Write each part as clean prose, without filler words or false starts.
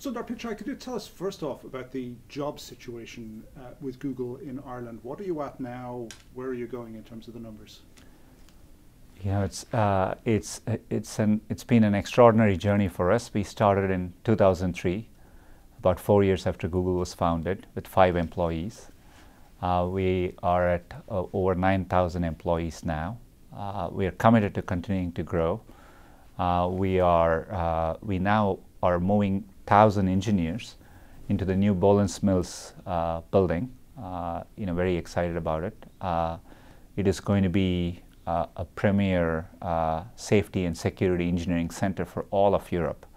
Sundar Pichai, could you tell us first off about the job situation with Google in Ireland? What are you at now? Where are you going in terms of the numbers? You know, it's been an extraordinary journey for us. We started in 2003, about 4 years after Google was founded, with 5 employees. We are at over 9,000 employees now. We are committed to continuing to grow. We now are moving 1,000 engineers into the new Bolins Mills building. Very excited about it. It is going to be a premier safety and security engineering center for all of Europe,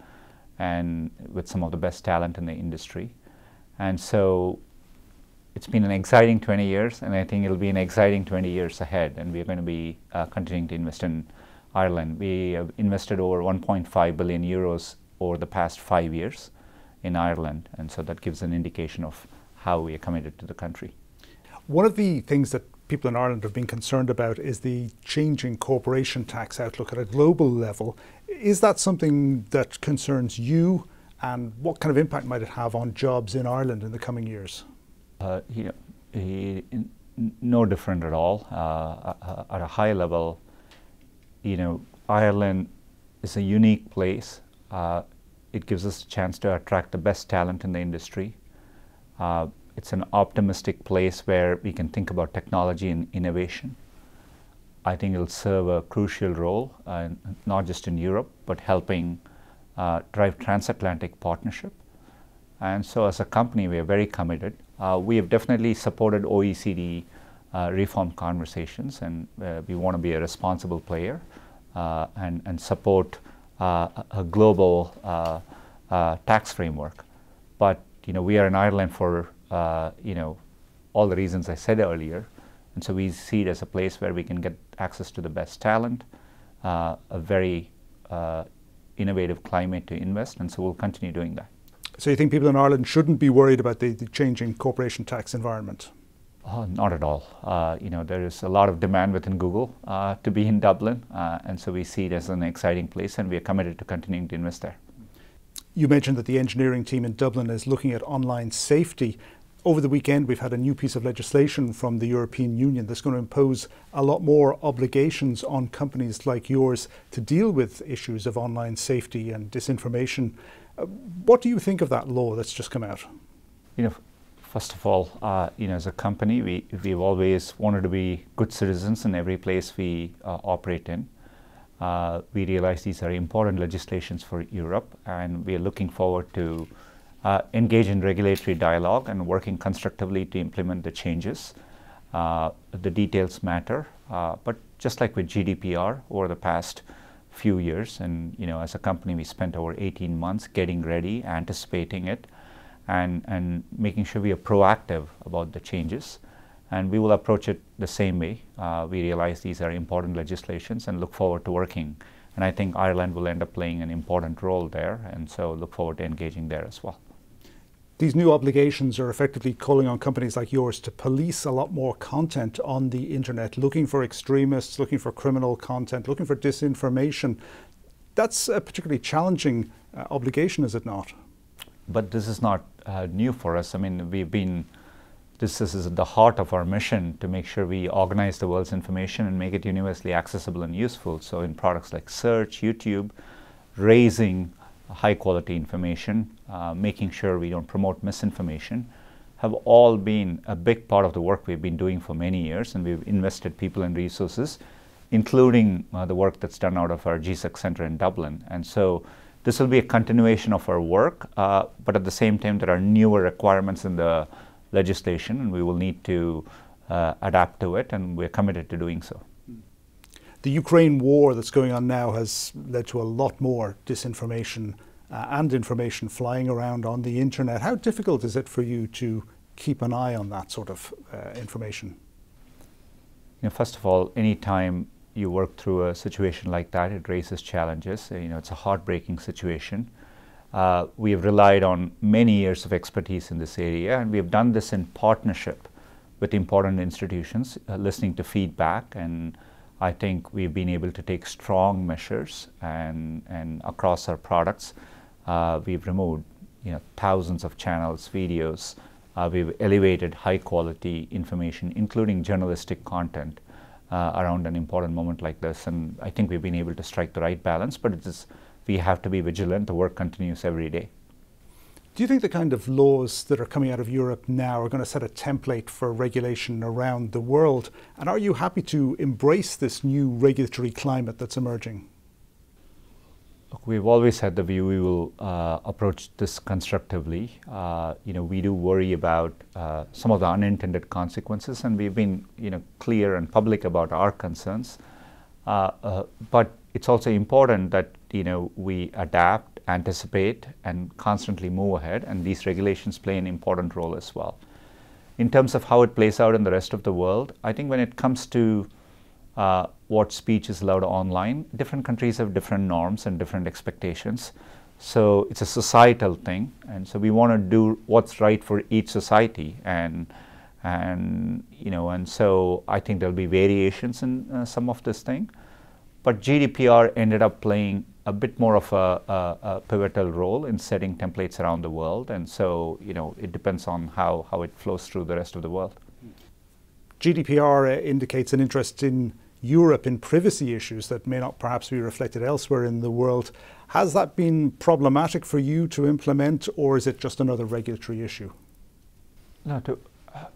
and with some of the best talent in the industry. And so it's been an exciting 20 years, and I think it'll be an exciting 20 years ahead, and we're going to be continuing to invest in Ireland. We have invested over 1.5 billion euros over the past 5 years in Ireland, and so that gives an indication of how we are committed to the country. One of the things that people in Ireland have been concerned about is the changing corporation tax outlook at a global level. Is that something that concerns you, and what kind of impact might it have on jobs in Ireland in the coming years? No different at all. At a high level, Ireland is a unique place. It gives us a chance to attract the best talent in the industry. It's an optimistic place where we can think about technology and innovation. I think it'll serve a crucial role, not just in Europe, but helping drive transatlantic partnership. And so as a company, we are very committed. We have definitely supported OECD reform conversations, and we want to be a responsible player and support a global tax framework. But we are in Ireland for all the reasons I said earlier, and so we see it as a place where we can get access to the best talent, a very innovative climate to invest, and so we'll continue doing that. So you think people in Ireland shouldn't be worried about the changing corporation tax environment? Not at all. There is a lot of demand within Google to be in Dublin, and so we see it as an exciting place, and we are committed to continuing to invest there. You mentioned that the engineering team in Dublin is looking at online safety. Over the weekend, we've had a new piece of legislation from the European Union that's going to impose a lot more obligations on companies like yours to deal with issues of online safety and disinformation. What do you think of that law that's just come out? First of all, as a company, we've always wanted to be good citizens in every place we operate in. We realize these are important legislations for Europe, and we are looking forward to engage in regulatory dialogue and working constructively to implement the changes. The details matter, but just like with GDPR over the past few years, and as a company, we spent over 18 months getting ready, anticipating it, and making sure we are proactive about the changes. And we will approach it the same way. We realize these are important legislations and look forward to working. And I think Ireland will end up playing an important role there, and so look forward to engaging there as well. These new obligations are effectively calling on companies like yours to police a lot more content on the internet, looking for extremists, looking for criminal content, looking for disinformation. That's a particularly challenging obligation, is it not? But this is not new for us. I mean, this is at the heart of our mission to make sure we organize the world's information and make it universally accessible and useful. So in products like search, YouTube, raising high quality information, making sure we don't promote misinformation, have all been a big part of the work we've been doing for many years, and we've invested people and resources, including the work that's done out of our GSEC Center in Dublin. And so this will be a continuation of our work, but at the same time there are newer requirements in the legislation, and we will need to adapt to it, and we're committed to doing so. The Ukraine war that's going on now has led to a lot more disinformation and information flying around on the internet. How difficult is it for you to keep an eye on that sort of information? First of all, anytime you work through a situation like that, it raises challenges. It's a heartbreaking situation. We have relied on many years of expertise in this area, and we have done this in partnership with important institutions, listening to feedback, and I think we've been able to take strong measures, and across our products, we've removed thousands of channels, videos. We've elevated high quality information, including journalistic content, around an important moment like this. And I think we've been able to strike the right balance, but we have to be vigilant. The work continues every day. Do you think the kind of laws that are coming out of Europe now are going to set a template for regulation around the world? And are you happy to embrace this new regulatory climate that's emerging? Look, we've always had the view we will approach this constructively. We do worry about some of the unintended consequences, and we've been clear and public about our concerns. But it's also important that we adapt, anticipate, and constantly move ahead, and these regulations play an important role as well. In terms of how it plays out in the rest of the world, I think when it comes to what speech is allowed online, different countries have different norms and different expectations. So it's a societal thing, and so we want to do what's right for each society, and so I think there'll be variations in some of this thing. But GDPR ended up playing a bit more of a pivotal role in setting templates around the world, and so it depends on how it flows through the rest of the world. GDPR indicates an interest in Europe in privacy issues that may not perhaps be reflected elsewhere in the world. Has that been problematic for you to implement, or is it just another regulatory issue? No,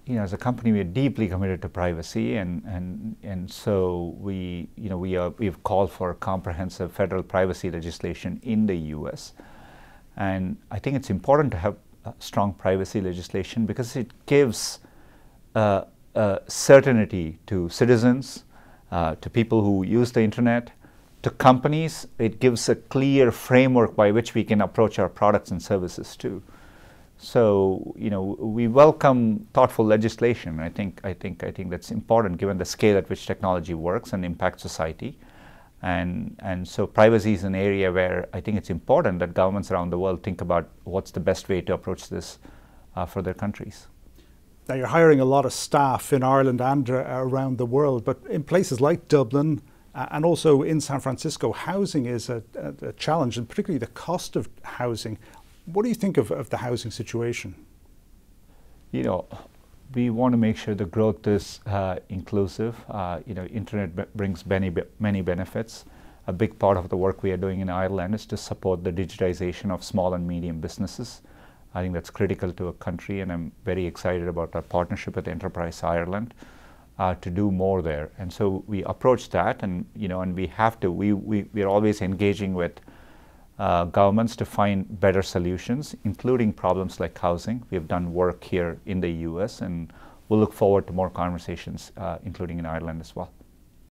as a company, we are deeply committed to privacy, and so we've called for comprehensive federal privacy legislation in the U.S. And I think it's important to have strong privacy legislation because it gives certainty to citizens, to people who use the internet, to companies. It gives a clear framework by which we can approach our products and services too. So we welcome thoughtful legislation. I think that's important given the scale at which technology works and impacts society. And so privacy is an area where I think it's important that governments around the world think about what's the best way to approach this for their countries. Now, you're hiring a lot of staff in Ireland and around the world, but in places like Dublin and also in San Francisco, housing is a challenge, and particularly the cost of housing. What do you think of the housing situation? We want to make sure the growth is inclusive. Internet brings many benefits. A big part of the work we are doing in Ireland is to support the digitization of small and medium businesses. I think that's critical to a country, and I'm very excited about our partnership with Enterprise Ireland to do more there. And so we approach that, and we have to. We are always engaging with governments to find better solutions, including problems like housing. We have done work here in the U.S., and we'll look forward to more conversations, including in Ireland as well.